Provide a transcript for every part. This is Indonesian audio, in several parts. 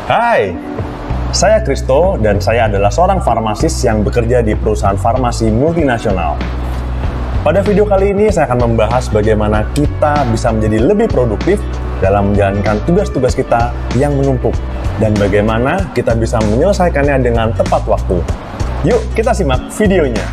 Hai, saya Kristo dan saya adalah seorang farmasis yang bekerja di perusahaan farmasi multinasional. Pada video kali ini saya akan membahas bagaimana kita bisa menjadi lebih produktif dalam menjalankan tugas-tugas kita yang menumpuk dan bagaimana kita bisa menyelesaikannya dengan tepat waktu. Yuk kita simak videonya.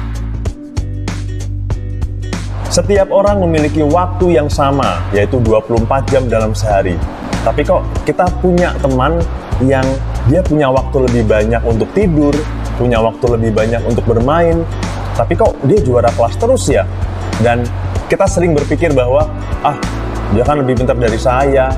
Setiap orang memiliki waktu yang sama, yaitu 24 jam dalam sehari. Tapi kok kita punya teman yang dia punya waktu lebih banyak untuk tidur, punya waktu lebih banyak untuk bermain, tapi kok dia juara kelas terus ya? Dan kita sering berpikir bahwa, dia kan lebih pintar dari saya,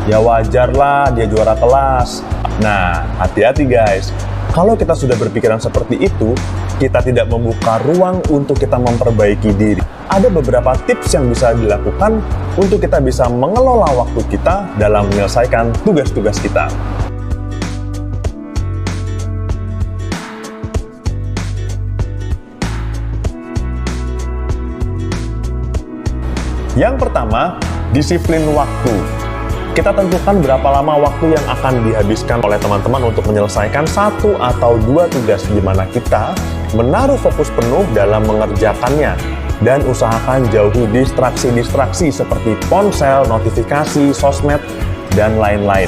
ya wajarlah dia juara kelas. Nah, hati-hati guys. Kalau kita sudah berpikiran seperti itu, kita tidak membuka ruang untuk kita memperbaiki diri. Ada beberapa tips yang bisa dilakukan untuk kita bisa mengelola waktu kita dalam menyelesaikan tugas-tugas kita. Yang pertama, disiplin waktu. Kita tentukan berapa lama waktu yang akan dihabiskan oleh teman-teman untuk menyelesaikan satu atau dua tugas di mana kita menaruh fokus penuh dalam mengerjakannya dan usahakan jauhi distraksi-distraksi seperti ponsel, notifikasi, sosmed, dan lain-lain.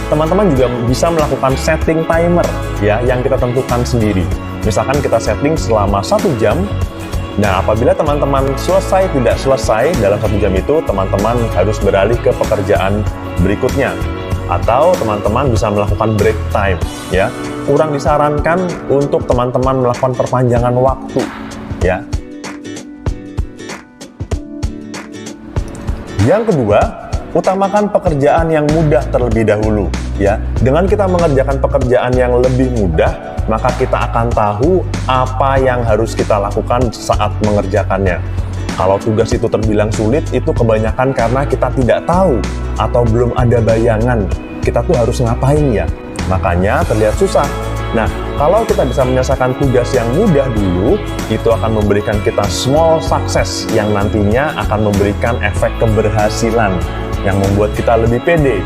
Teman-teman juga bisa melakukan setting timer ya yang kita tentukan sendiri. Misalkan kita setting selama 1 jam. Nah, apabila teman-teman tidak selesai dalam 1 jam itu, teman-teman harus beralih ke pekerjaan berikutnya. Atau teman-teman bisa melakukan break time, ya. Kurang disarankan untuk teman-teman melakukan perpanjangan waktu, ya. Yang kedua, utamakan pekerjaan yang mudah terlebih dahulu, ya. Dengan kita mengerjakan pekerjaan yang lebih mudah, maka kita akan tahu apa yang harus kita lakukan saat mengerjakannya. Kalau tugas itu terbilang sulit, itu kebanyakan karena kita tidak tahu atau belum ada bayangan kita tuh harus ngapain ya. Makanya terlihat susah. Nah, kalau kita bisa menyelesaikan tugas yang mudah dulu, itu akan memberikan kita small success yang nantinya akan memberikan efek keberhasilan yang membuat kita lebih pede.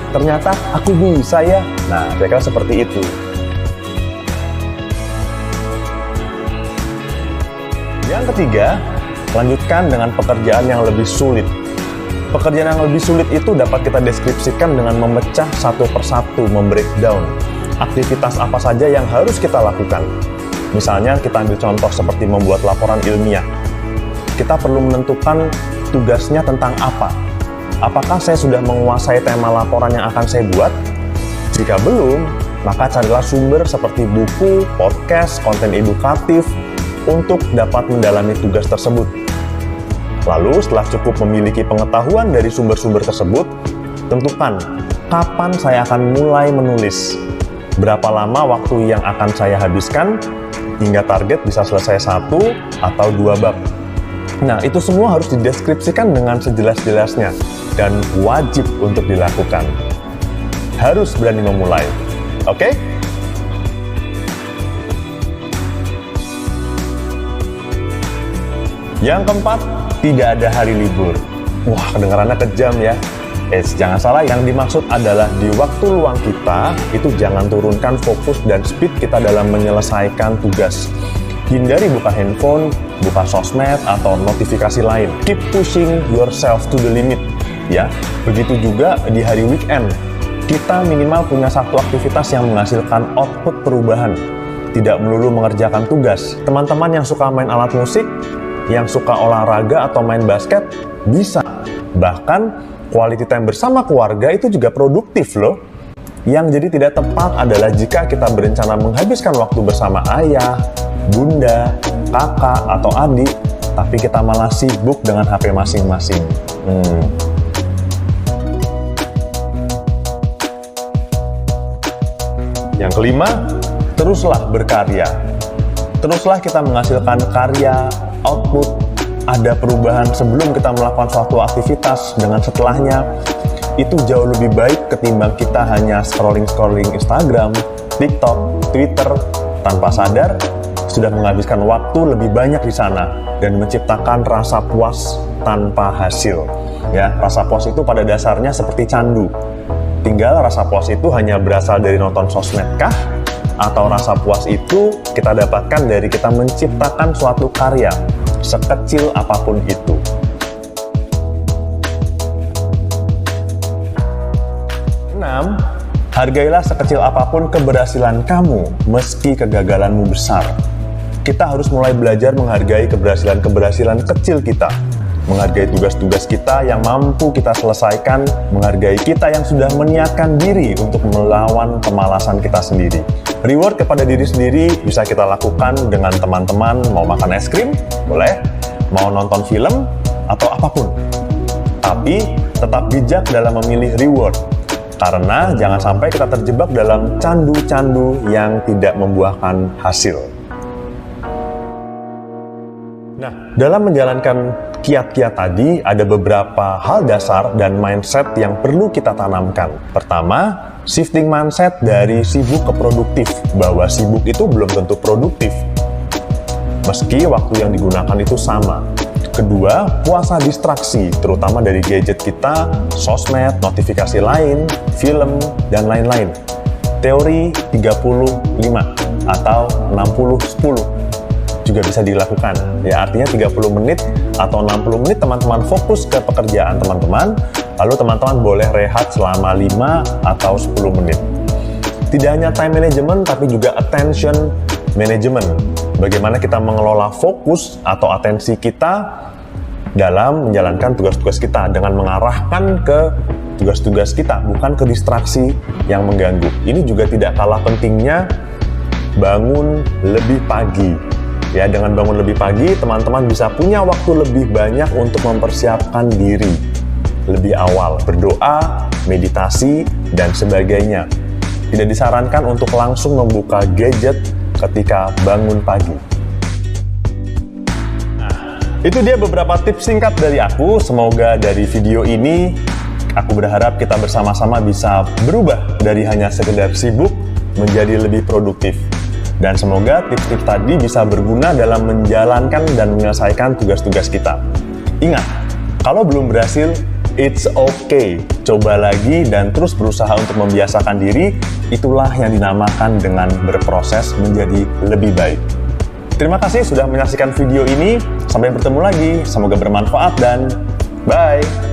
Ternyata aku bisa ya. Nah, kira-kira seperti itu. Yang ketiga, lanjutkan dengan pekerjaan yang lebih sulit. Pekerjaan yang lebih sulit itu dapat kita deskripsikan dengan memecah satu persatu, membreakdown aktivitas apa saja yang harus kita lakukan. Misalnya kita ambil contoh seperti membuat laporan ilmiah. Kita perlu menentukan tugasnya tentang apa. Apakah saya sudah menguasai tema laporan yang akan saya buat? Jika belum, maka carilah sumber seperti buku, podcast, konten edukatif, untuk dapat mendalami tugas tersebut. Lalu setelah cukup memiliki pengetahuan dari sumber-sumber tersebut, tentukan kapan saya akan mulai menulis, berapa lama waktu yang akan saya habiskan, hingga target bisa selesai 1 atau 2 bab. Nah, itu semua harus dideskripsikan dengan sejelas-jelasnya dan wajib untuk dilakukan. Harus berani memulai. Oke? Yang keempat, tidak ada hari libur. Wah, kedengarannya kejam ya. Jangan salah, yang dimaksud adalah di waktu luang kita, itu jangan turunkan fokus dan speed kita dalam menyelesaikan tugas. Hindari buka handphone, buka sosmed, atau notifikasi lain. Keep pushing yourself to the limit. Ya, begitu juga di hari weekend. Kita minimal punya satu aktivitas yang menghasilkan output perubahan. Tidak melulu mengerjakan tugas. Teman-teman yang suka main alat musik, yang suka olahraga atau main basket, bisa. Bahkan, quality time bersama keluarga itu juga produktif loh. Yang jadi tidak tepat adalah jika kita berencana menghabiskan waktu bersama ayah, bunda, kakak, atau adik, tapi kita malah sibuk dengan HP masing-masing. Yang kelima, teruslah berkarya. Teruslah kita menghasilkan karya, output, ada perubahan sebelum kita melakukan suatu aktivitas dengan setelahnya. Itu jauh lebih baik ketimbang kita hanya scrolling Instagram, TikTok, Twitter, tanpa sadar sudah menghabiskan waktu lebih banyak di sana dan menciptakan rasa puas tanpa hasil. Ya, rasa puas itu pada dasarnya seperti candu. Tinggal rasa puas itu hanya berasal dari nonton sosmed kah? Atau rasa puas itu kita dapatkan dari kita menciptakan suatu karya, sekecil apapun itu. Hargailah sekecil apapun keberhasilan kamu, meski kegagalanmu besar. Kita harus mulai belajar menghargai keberhasilan-keberhasilan kecil kita, menghargai tugas-tugas kita yang mampu kita selesaikan, menghargai kita yang sudah meniatkan diri untuk melawan kemalasan kita sendiri. Reward kepada diri sendiri bisa kita lakukan dengan teman-teman, mau makan es krim, boleh, mau nonton film, atau apapun. Tapi, tetap bijak dalam memilih reward. Karena jangan sampai kita terjebak dalam candu-candu yang tidak membuahkan hasil. Nah, dalam menjalankan kiat-kiat tadi, ada beberapa hal dasar dan mindset yang perlu kita tanamkan. Pertama, shifting mindset dari sibuk ke produktif, bahwa sibuk itu belum tentu produktif, meski waktu yang digunakan itu sama. Kedua, puasa distraksi, terutama dari gadget kita, sosmed, notifikasi lain, film, dan lain-lain. Teori 30-5 atau 60-10 juga bisa dilakukan. Ya, artinya 30 menit atau 60 menit teman-teman fokus ke pekerjaan teman-teman, lalu teman-teman boleh rehat selama 5 atau 10 menit. Tidak hanya time management, tapi juga attention management. Bagaimana kita mengelola fokus atau atensi kita dalam menjalankan tugas-tugas kita dengan mengarahkan ke tugas-tugas kita, bukan ke distraksi yang mengganggu. Ini juga tidak kalah pentingnya bangun lebih pagi. Ya, dengan bangun lebih pagi, teman-teman bisa punya waktu lebih banyak untuk mempersiapkan diri lebih awal, berdoa, meditasi, dan sebagainya. Tidak disarankan untuk langsung membuka gadget ketika bangun pagi. Itu dia beberapa tips singkat dari aku. Semoga dari video ini, aku berharap kita bersama-sama bisa berubah dari hanya sekedar sibuk menjadi lebih produktif. Dan semoga tips-tips tadi bisa berguna dalam menjalankan dan menyelesaikan tugas-tugas kita. Ingat, kalau belum berhasil, it's okay. Coba lagi dan terus berusaha untuk membiasakan diri. Itulah yang dinamakan dengan berproses menjadi lebih baik. Terima kasih sudah menyaksikan video ini. Sampai bertemu lagi. Semoga bermanfaat dan bye!